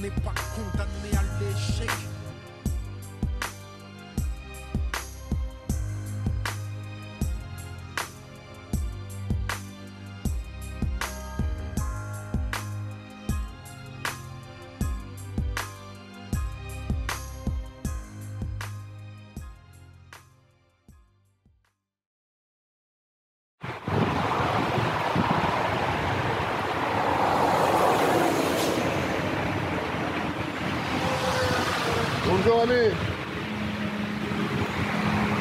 n'est pas condamné à l'échec. Bonjour ami.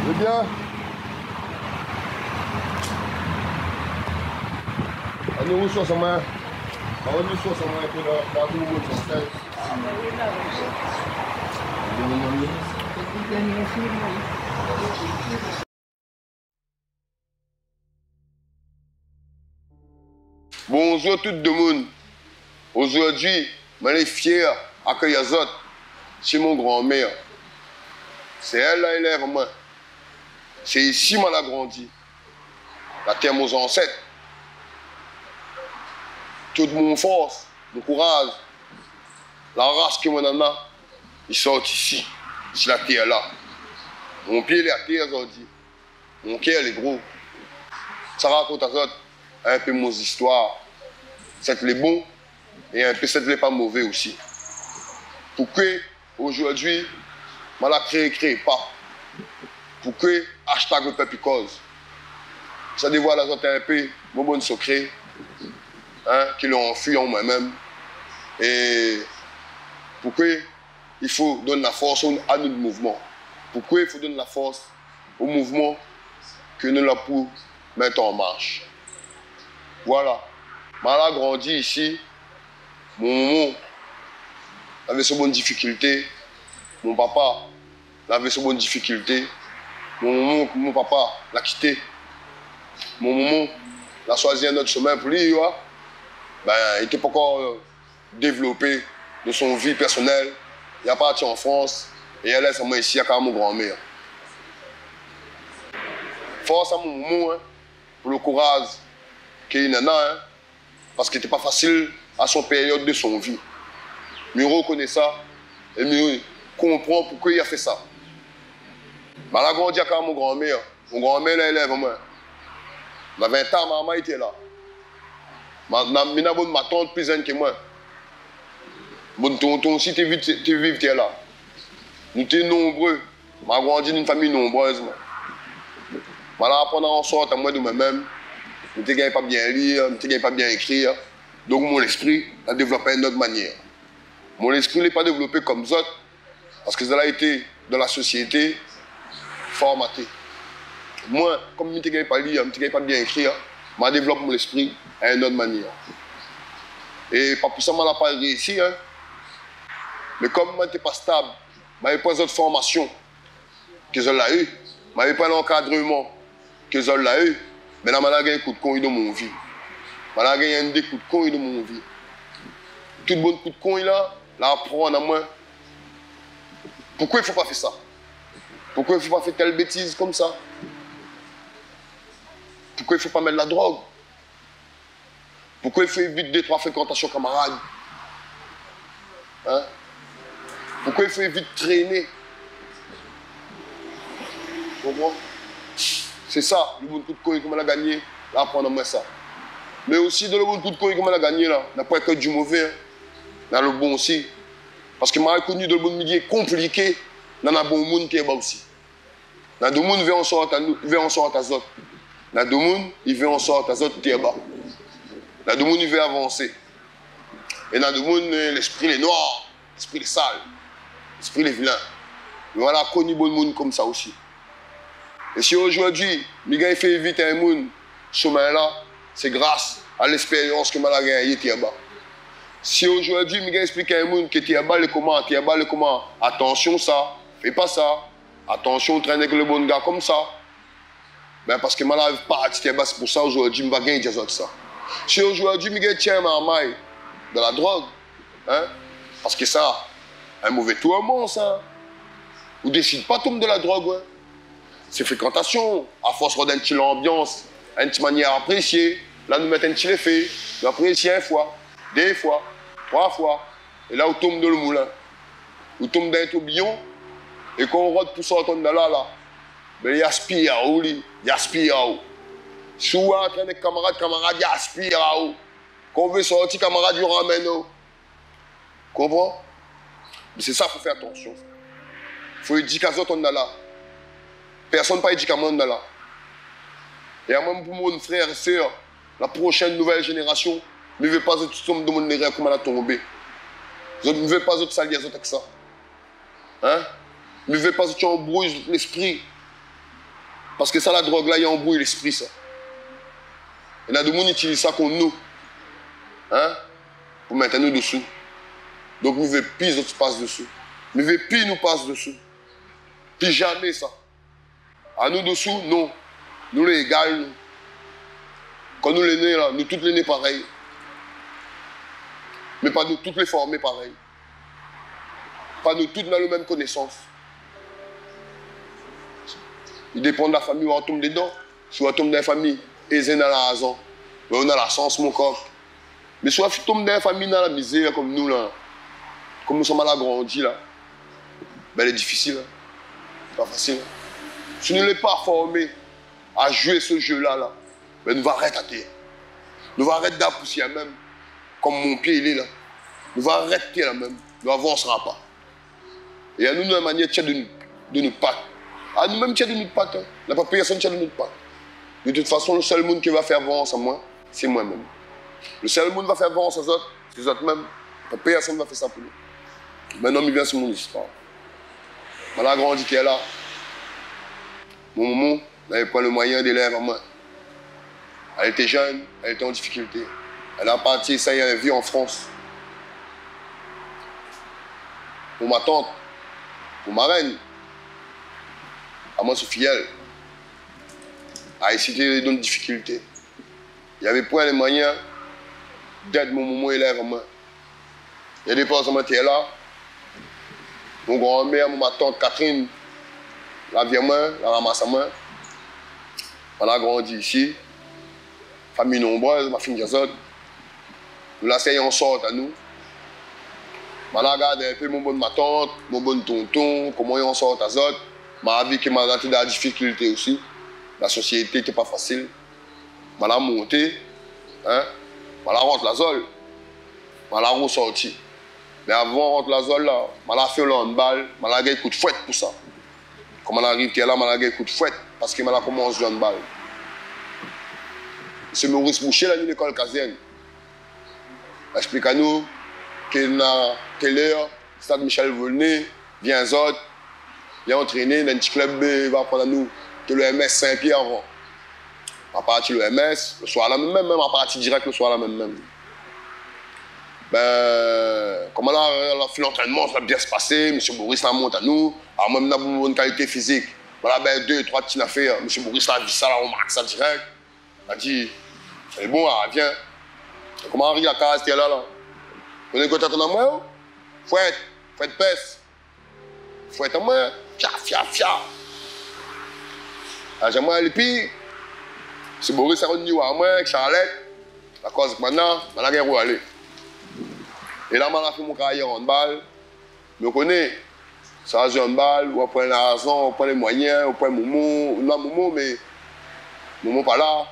C'est bien? On est où sur sa main? On est sur sa main pour la tout le monde sur scène. Bonjour tout le monde. Aujourd'hui, je suis fier d'accueillir Azot chez mon grand-mère. C'est elle là, elle est vraiment. C'est ici que je grandi. La terre aux ancêtres. Toute mon force, mon courage, la race que mon en a, ils sortent ici, sur la terre là. Mon pied est à terre aujourd'hui. Mon cœur est gros. Ça raconte à Azot un peu mon histoire. C'est les bons et un peu c'est les pas mauvais aussi. Pour que aujourd'hui, je ne crée pas. Pour que hashtag le peuple cause. Ça dévoile à Azot un peu mon bon secret. Hein, qui l'ont fui en moi-même. Et pourquoi il faut donner la force à notre mouvement. Pourquoi il faut donner la force au mouvement que nous l'avons pour mettre en marche. Voilà. J'ai grandi ici. Mon maman avait ses bonnes difficultés. Mon papa avait ses bonnes difficultés. Mon papa l'a quitté. Mon maman a choisi un autre chemin pour lui. Ben, il n'était pas encore développé de son vie personnelle. Il est parti en France et elle est seulement ici à mon grand-mère. Force à mon maman pour le courage qu'il en a, parce qu'il n'était pas facile à son période de son vie. Mais il reconnaît ça et il comprend pourquoi il a fait ça. Ben, elle a grandi à mon grand-mère. Mon grand-mère, elle est vraiment. Il a 20 ans, maman était là. Ma tante plus jeune que moi. Mon tonton aussi, tu vis là. Nous sommes nombreux. Je suis grandi dans une famille nombreuse. Je apprends en sorte à moi de moi-même. Je ne pas bien lire, je ne pas bien écrire. Donc mon esprit a développé d'une autre manière. Mon esprit n'est pas développé comme ça parce que ça a été dans la société formaté. Moi, comme je ne pas lire, je ne pas bien écrire, je développe mon esprit d'une autre manière. Et pas pour ça, je n'ai pas réussi. Hein. Mais comme je n'étais pas stable, je n'avais pas d'autres formations que je l'ai eu. Je n'avais pas l'encadrement que je l'ai eu. Mais là, je j'ai un coup de con dans mon vie. Je j'ai un coup de con dans mon vie. Tout bon coup de con là, apprendre à moi. Pourquoi il ne faut pas faire ça? Pourquoi il ne faut pas faire telle bêtise comme ça? Pourquoi il ne faut pas mettre la drogue? Pourquoi il faut éviter 2-3 fréquentations camarades? Hein? Pourquoi il faut éviter de traîner? Tu comprends? C'est ça, le bon coup de coin qu'on a gagné, là, apprendre à moi ça. Mais aussi, dans le bon coup de coin qu'on a gagné, là, on n'a pas que du mauvais, hein. Dans le bon aussi. Parce que moi, j'ai connu dans le bon milieu compliqué, dans le bon monde qui est bas aussi. Dans le monde, il veut en sorte à Azot. Dans le monde, il veut en sorte à Azot qui est bas. Dans le monde, il veut avancer. Et dans le monde, l'esprit est noir, l'esprit est sale, l'esprit est vilain. Mais voilà, connu bon monde comme ça aussi. Et si aujourd'hui, je fais éviter un monde, ce chemin-là, c'est grâce à l'expérience que je ai gagnée là-bas. Si aujourd'hui, je explique à un monde que tu as le comment, attention ça, fais pas ça, attention, traîne avec le bon gars comme ça. Ben parce que je n'arrive pas à c'est pour ça aujourd'hui, je vais gagner des autres ça. Si aujourd'hui, je tiens ma maille de la drogue, hein, parce que ça, un mauvais tourment, ça. Vous ne décidez pas de tomber de la drogue, ouais. C'est fréquentation, à force d'un petit l'ambiance, une petite manière appréciée. Là, nous mettons un petit effet, nous apprécions 1 fois, 2 fois, 3 fois. Et là, on tombe dans le moulin. On tombe dans un tourbillon. Et quand on rentre pour sortir de là, ben, il aspire à haut. Il aspire à haut. Si on est en train de camarades, il aspire à haut. Quand on veut sortir, camarades, il ramène haut. Comprends? C'est ça qu'il faut faire attention. Il faut éduquer à autres là. Personne n'a pas éduqué à mon là. Et même pour mon frère et soeur, la prochaine nouvelle génération, ne veut pas tout le monde de comment elle a tombé. Ne veut pas autres salir avec ça. Hein? Ne veut pas autres embrouiller l'esprit. Parce que ça, la drogue là, il embrouille l'esprit, ça. Et là, tout le monde utilise ça contre nous. Hein? Pour mettre nous dessous. Donc, nous veut pire autres passe dessous. Nous veut pire nous passe dessous. Puis jamais ça. À nous dessous, non. Nous les égales, nous. Quand nous les nés là, nous toutes les nés pareils. Mais pas nous toutes les formés pareils. Pas nous toutes dans la même connaissance. Il dépend de la famille où on tombe dedans. Si on tombe dans la famille, aisée dans la raison, on a la chance, mon corps. Mais si on tombe dans la famille dans la misère comme nous, là, comme nous sommes à la grandi, là, ben, c'est difficile. Hein. C'est pas facile. Hein. Si nous ne sommes pas formés à jouer ce jeu-là, là, ben, nous allons arrêter à terre. Nous allons arrêter d'appousser même. Comme mon pied il est là. Nous allons arrêter là même. Nous n'avancerons pas. Et à nous, nous avons une manière de nous battre. À nous-mêmes, tiens de notre patte. Hein. Il n'y a pas personne qui tient de notre patte. De toute façon, le seul monde qui va faire avance à moi, c'est moi-même. Le seul monde qui va faire avance aux autres, c'est les autres mêmes. Personne ne va faire ça pour nous. Maintenant, il vient sur mon histoire. On a grandi qui est là. Mon maman n'avait pas le moyen d'élèver à moi. Elle était jeune, elle était en difficulté. Elle a parti, ça y est, elle vit en France. Pour ma tante, pour ma reine, à moi, Sophie, a essayé dans une difficulté. Il n'y avait pas les moyens d'aider mon maman élève à moi. Il y a des personnes qui étaient là. Mon grand-mère, ma tante Catherine, la vient moi, la ramasse à moi. On a grandi ici. Famille nombreuse, ma fille Jazot. Nous l'asseyons en sorte à nous. On a regardé un peu mon bon ma tante, mon bon tonton, comment ils en sortent à autres. Ma vie qui m'a rentré dans la difficulté aussi. La société n'était pas facile. Je l'ai monté. Hein? Je l'ai rentré la zone. Je l'ai ressorti. Mais avant de rentrer la zone là, je l'ai fait le handball. Je l'ai gagné un coup de fouette pour ça. Quand je arrive là, je l'ai gagné un coup de fouette parce que je l'ai commencé le handball. M. Maurice Boucher, là, l'école casienne. Explique à nous qu'il y a quelle heure, Stade Michel Volney, vient Zod. Il a entraîné dans un petit club, il va prendre à nous que le MS Saint-Pierre avant. À partir de l'EMS, le soir là même, à partir direct le soir là même. Ben, comme on a fait l'entraînement, ça va bien se passer, M. Boris là monte à nous, alors même on a une bonne qualité physique. Voilà, ben 2 3 petites affaires, M. Boris là a vu ça, là, on marque ça direct. Il a dit, c'est bon, viens. Comment on arrive à Caracas, là, là? On est content de moi? Fouette pèse. Fouette à moi. Fia. J'aimerais aller puis. C'est Boris, ça revenu à moi, avec Charlotte. La cause maintenant, on a gagné où aller. Et là, on a fait mon carrière en handball. Je connais. Ça a joué en handball, on prend la raison, on prend les moyens, on prend Momo. On a Momo, mais Momo pas là.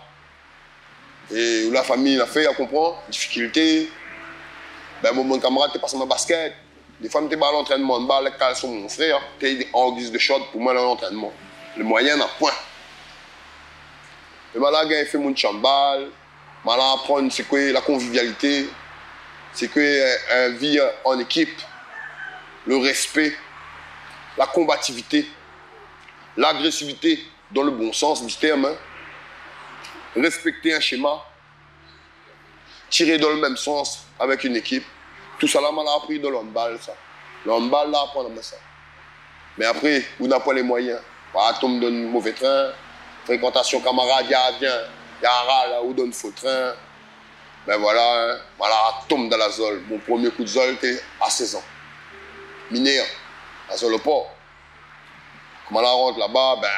Et la famille l'a fait, elle comprend, difficulté. Ben, mon camarade était passé dans le basket. Des fois, je suis à l'entraînement, je suis les caleçons mon frère, j'étais en guise de shot pour moi dans l'entraînement. Le moyen n'a point. Mais là, j'ai fait mon chambal, je apprendre c'est quoi la convivialité, c'est quoi la vie en équipe, le respect, la combativité, l'agressivité dans le bon sens du terme. Hein. Respecter un schéma, tirer dans le même sens avec une équipe. Tout ça, là, on a appris dans le handball, ça. Le handball, là, apprendre ça. Mais après, on n'a pas les moyens. On tombe dans un mauvais train, fréquentation camarade, il y a un rat, là, on donne faux train. Ben voilà, on tombe dans la zone. Mon premier coup de zone était à 16 ans. Mineur, la zone au port. Comme on rentre là-bas, ben,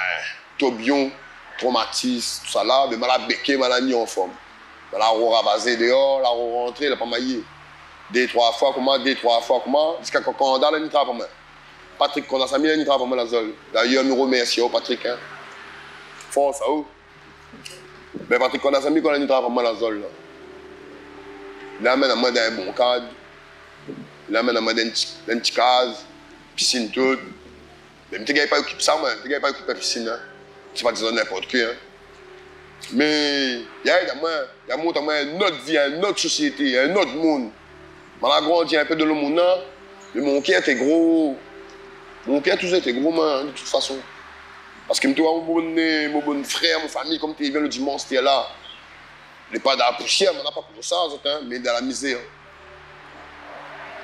tourbillon, traumatisme, tout ça là, mais je l'ai béqué, je l'ai mis en forme. Je l'ai ravasé dehors, je l'ai rentré, je l'ai pas maillé. Deux, trois fois, comment, jusqu'à quand on a le travail pour moi. Patrick, quand on a sa mille, il travaille pour moi dans la zone. D'ailleurs, nous remercions Patrick. Hein. Force, ça où? Mais Patrick, quand on a sa mille, il travaille pour moi dans la zone. Il amène à moi dans un bon cadre. Il amène à moi dans une petite case, piscine toute. Mais je ne pas occupé ça, je ne pas occupé la piscine. Hein. C'est pas disant n'importe quoi. Hein. Mais il y a une autre vie, une autre société, un autre monde. Je suis grandi un peu dans le monde, mais mon cœur était gros. Mon cœur toujours était gros, man, de toute façon. Parce que mon bon frère, ma famille, comme tu viens le dimanche, tu es là. Il n'est pas dans la poussière, on n'a pas pour ça, mais dans la misère.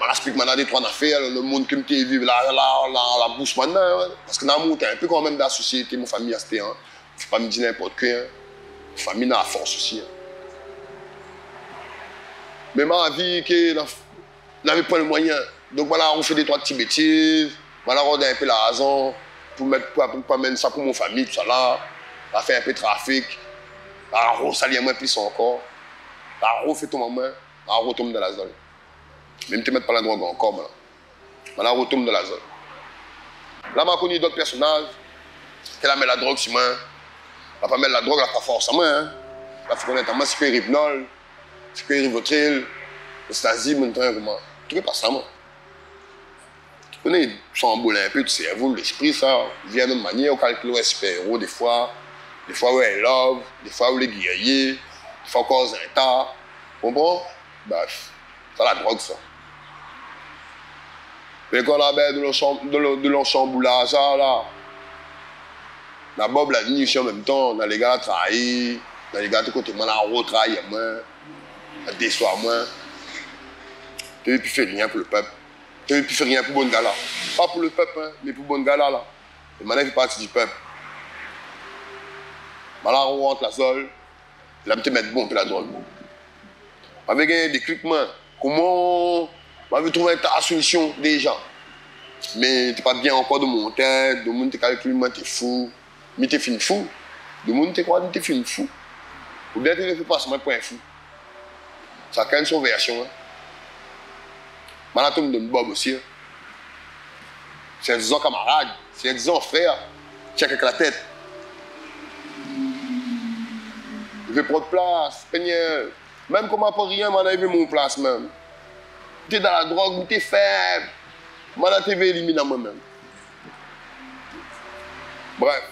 Je explique maintenant des trois affaires, le monde que tu vis, la bouche maintenant. Hein. Parce que dans le monde, tu es un peu quand même dans la société, ma famille, c'était. Hein. Il ne faut pas me dire n'importe quoi. Hein. Ma famille a la force aussi. Hein. Mais ma vie, on n'avait pas le moyen. Donc voilà, on fait des trois petites bêtises. Voilà, on a un peu la raison pour mettre ça pour mon famille, tout ça là. On a fait un peu de trafic. On s'allie moins plus encore. On fait ton maman. On retombe dans la zone. Même tu ne mets pas la drogue encore. Maintenant, on retombe dans la zone. Là, on a connu d'autres personnages. Elle a mis la drogue sur moi. Elle n'a pas mis la drogue, elle n'a pas forcément. Hein. Elle a fait connaître moi, c'est que Ripnol, c'est que Rivotril, le Stasi, comment. Tu ne sais pas ça, moi. Tu connais, tu s'emboulé un peu du cerveau, l'esprit, ça. Vient de manière, on calcule un super-héros, des fois où est love, des fois où les guerriers, des fois cause un tas. Tu comprends? Bref, c'est la drogue, ça. Mais quand on a de l'enchamboulage, là, la bob la nuit en même temps, on a les gars à trahir, on a les gars de côté, on a retrahir moi, à déçoir moi. Tu n'as plus fait rien pour le peuple. Tu n'as plus fait rien pour bon gars là. Pas pour le peuple, hein, mais pour bon gars là. Et maintenant, il fait partie du peuple. Maintenant, on rentre la sol, là, on te met bon pour la drogue. Avec un décliquement, comment on va trouver ta solution déjà. Mais tu n'es pas bien encore de mon tête, de monde te calcule, tu es fou. Mais tu es fini fou. De monde te croit que tu es fini fou. Ou bien tu ne fais pas seulement point fou. Chacun son version. Hein. Maintenant, tu me donnes Bob aussi. Hein. C'est un disant camarade, c'est un disant frère. Tiens avec la tête. Je vais prendre place, Peigneur. Même comme pas rien, je vais mon place même. Tu es dans la drogue, tu es faible. Je vais éliminer moi-même. Bref.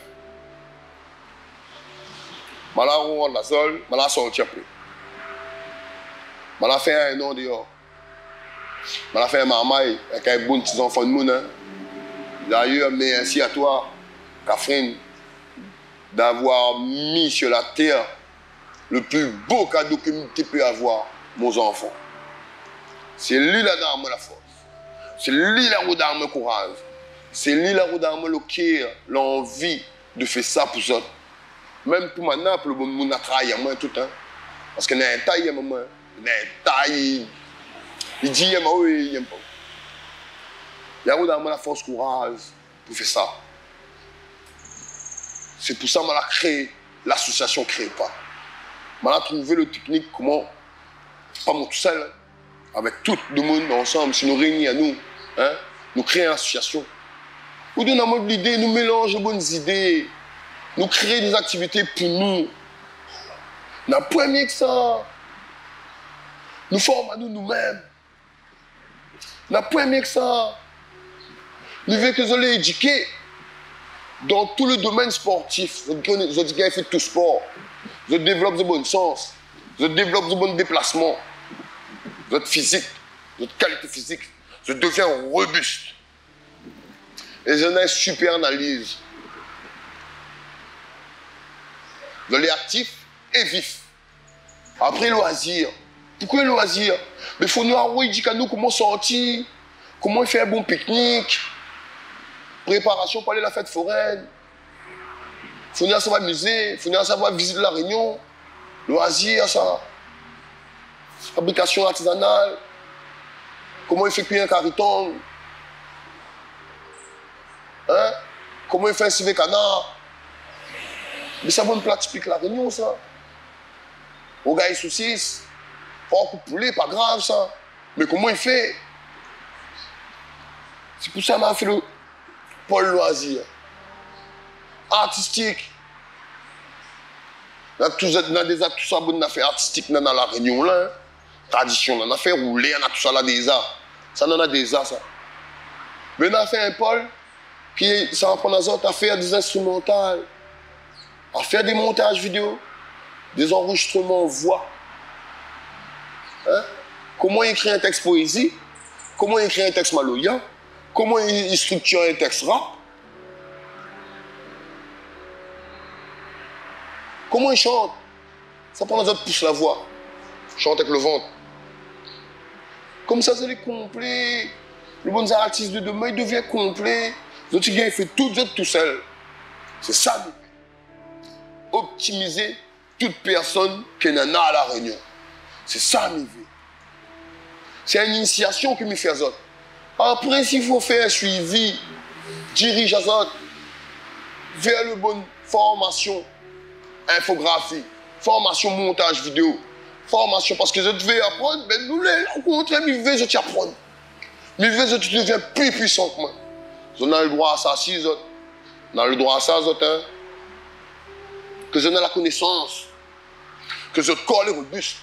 Je vais rendre la sol, je vais sortir plus. Je vais faire un an dehors. Je vais faire un marmaille avec un bon petit enfant de monde. Hein. D'ailleurs, merci à toi, Catherine, d'avoir mis sur la terre le plus beau cadeau que tu peux avoir, mon enfant. C'est lui la dame la force. C'est lui la roue d'arme courage. C'est lui la roue d'arme le cœur, l'envie de faire ça pour ça. Même pour maintenant, pour le bon monde à travailler à moi tout le temps. Parce qu'il y a un taille à moi. Il y a un taille. Il dit, il n'aime pas. Il y a roue d'arme la force courage pour faire ça. C'est pour ça que je créé l'association Créé Pas. Je trouvé le technique comment, pas moi tout seul, avec tout le monde ensemble, si nous réunissons à nous, hein, nous créons une association. Nous donnons l'idée, nous mélangeons de bonnes idées, nous créons des activités pour nous. Nous n'avons pas mieux que ça. Nous formons à nous-mêmes. Nous n'avons pas mieux que ça. Nous voulons que nous soyons éduqués dans tout le domaine sportif. Je dis qu'il fait tout sport. Je développe de bon sens. Je développe de bons déplacements. Votre physique, votre qualité physique. Je deviens robuste. Et je n'ai super analyse. Je l'ai actif et vif. Après, loisir. Pourquoi loisir? Mais il faut nous dire comment sortir, comment faire un bon pique-nique, préparation pour aller à la fête foraine. Il faut nous savoir musée, il faut nous savoir visiter la Réunion, loisir, ça. Fabrication artisanale, comment il fait cuire un cariton, hein? Comment il fait un civet canard. Mais ça va me plat typique la Réunion, ça. On gagne saucisse, pas un coup de poulet, pas grave, ça. Mais comment il fait? C'est pour ça que m'a fait le pôle loisir. Artistique. Dans des actes, tout ça, on a fait artistique dans la Réunion là. Tradition, on a fait rouler, on a tout ça là des arts. Ça, on a des arts, ça. Mais on a fait un pôle qui ça apprend aux autres à faire des instrumentales, à faire des montages vidéo, des enregistrements voix. Hein? Comment écrire un texte poésie? Comment écrire un texte maloya? Comment il structure un texte rap? Comment il chante? Ça prend les autres poussent la voix. Chante avec le ventre. Comme ça, c'est complet. Le bon artiste de demain, il devient complet. Les autres, il fait tout seul. C'est ça. Optimiser toute personne qui en a à la Réunion. C'est ça, mes vieux. C'est une initiation que me fait aux autres. Après, s'il faut faire un suivi, dirige aux autres vers la bonne formation, infographie, formation montage vidéo, formation, parce que je devais apprendre, ben nous, au contraire, je vais apprendre. Je deviens plus puissant que moi. On a le droit à ça, si autres. On a le droit à ça, autres, hein. Que je n'ai la connaissance, que je colle robuste,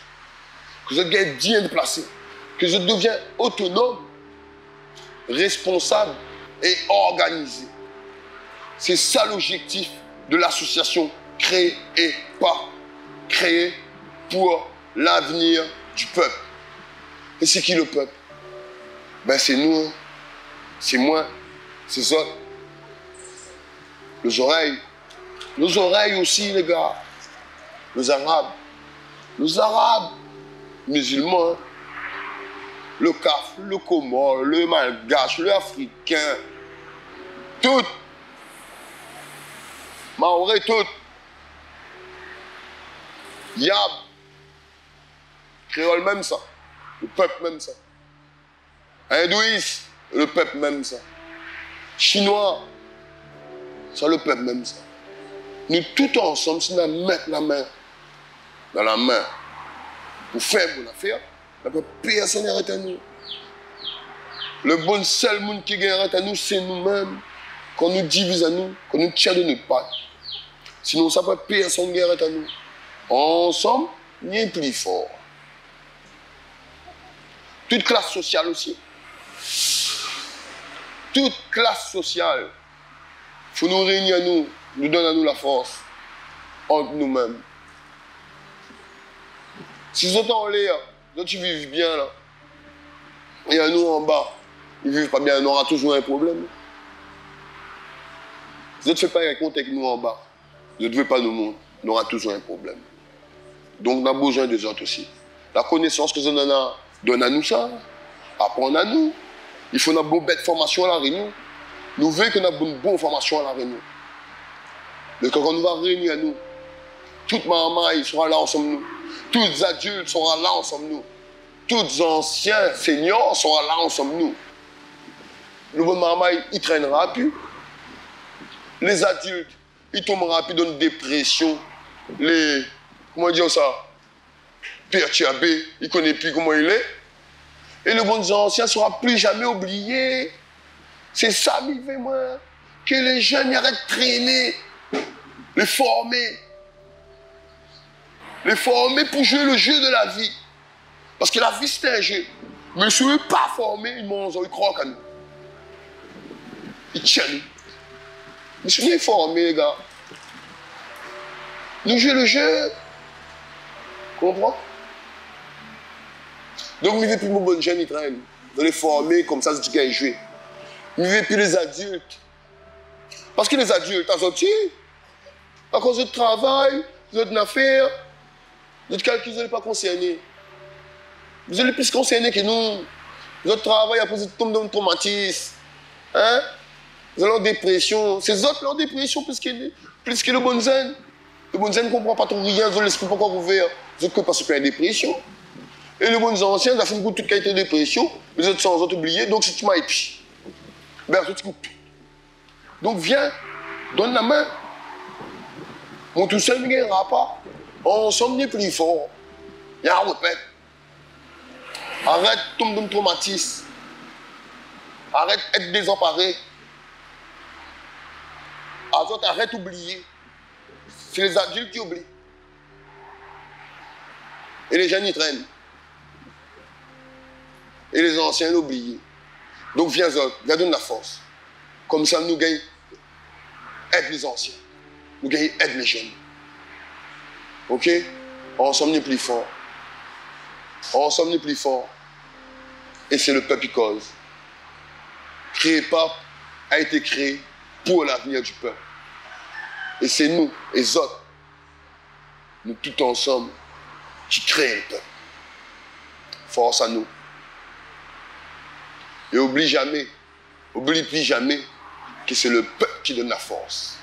que je gagne bien déplacé, que je deviens autonome, responsable et organisé. C'est ça l'objectif de l'association Créer et pas créer pour l'avenir du peuple. Et c'est qui le peuple? Ben c'est nous, c'est moi, c'est ça. Les oreilles aussi les gars, les Arabes musulmans, le Kaf, le Comore, le Malgache, le Africain, tout, Maoré, tout. Yab, créole même ça, le peuple même ça. Hindouiste, le peuple même ça. Chinois, ça le peuple même ça. Nous tous ensemble, si nous mettons la main dans la main pour faire une affaire, personne n'arrête à nous. Le bon seul monde qui arrête à nous, c'est nous-mêmes. Qu'on nous divise à nous, qu'on nous tire de notre patte. Sinon, ça peut personne n'arrête à nous. Ensemble, nous sommes plus forts. Toute classe sociale aussi. Toute classe sociale. Il faut nous réunir à nous, nous donner à nous la force entre nous-mêmes. Si les autres en l'air, les autres vivent bien là, et à nous en bas, ils ne vivent pas bien, on aura toujours un problème. Si les autres ne font pas un compte avec nous en bas, les autres ne veulent pas nous montrer, on aura toujours un problème. Donc, on a besoin des autres aussi. La connaissance que nous avons, donne à nous ça. Apprendre à nous. Il faut une bonne formation à la Réunion. Nous voulons qu'on ait une bonne formation à la Réunion. Mais quand on va réunir à nous, toute maman sera là ensemble nous. Tous les adultes seront là ensemble nous. Tous les anciens seniors seront là ensemble nous. Le bon maman, il traînera plus. Les adultes, ils tomberont plus dans une dépression. Les... Comment dire ça? Pierre Tchabé, il ne connaît plus comment il est. Et le bon ancien ne sera plus jamais oublié. C'est ça, moi. Que les jeunes arrêtent de traîner. Les former. Les former pour jouer le jeu de la vie. Parce que la vie, c'est un jeu. Mais si on ne pas former, ils mangent, ils croient à nous. Ils tiennent. Mais si on est formé, les gars, nous jouons le jeu. Comprends? Donc, nous ne plus mon bon jeune, ils traînent. Nous les former comme ça, c'est qu'ils jouent. Nous ne plus les adultes. Parce que les adultes, à sorti, à cause de travail, de affaires, de calcul, vous n'êtes pas concernés. Vous êtes plus concernés que nous. Votre travail a posé tomber dans le traumatisme. Hein? Vous avez en dépression. C'est autres leur dépression plus que le bon zen. Le bon zen ne comprend pas trop rien, ils ont l'esprit pas encore ouvert. Vous êtes que parce qu'il y a une dépression. Et le bon ancien, ça fait beaucoup de qualité de dépression, mais vous êtes sans autre oublier, donc si tu m'as épi. Ben, tu coupes. Donc viens, donne la main. Mon tout seul ne gagnera pas. Ensemble, on est plus fort. Il y a un repère. Arrête tomber dans le traumatisme. Arrête d'être désemparé. Arrête d'oublier. C'est les adultes qui oublient. Et les jeunes y traînent. Et les anciens l'oublient. Donc viens donne la force. Comme ça, nous gagnons. Aide les anciens. Nous gagnons, aide les jeunes. Ok? Ensemble, nous plus forts. Ensemble, nous plus forts. Et c'est le peuple qui cause. Créé par, a été créé pour l'avenir du peuple. Et c'est nous, les autres, nous tous ensemble, qui créons le peuple. Force à nous. Et oublie plus jamais que c'est le peuple qui donne la force.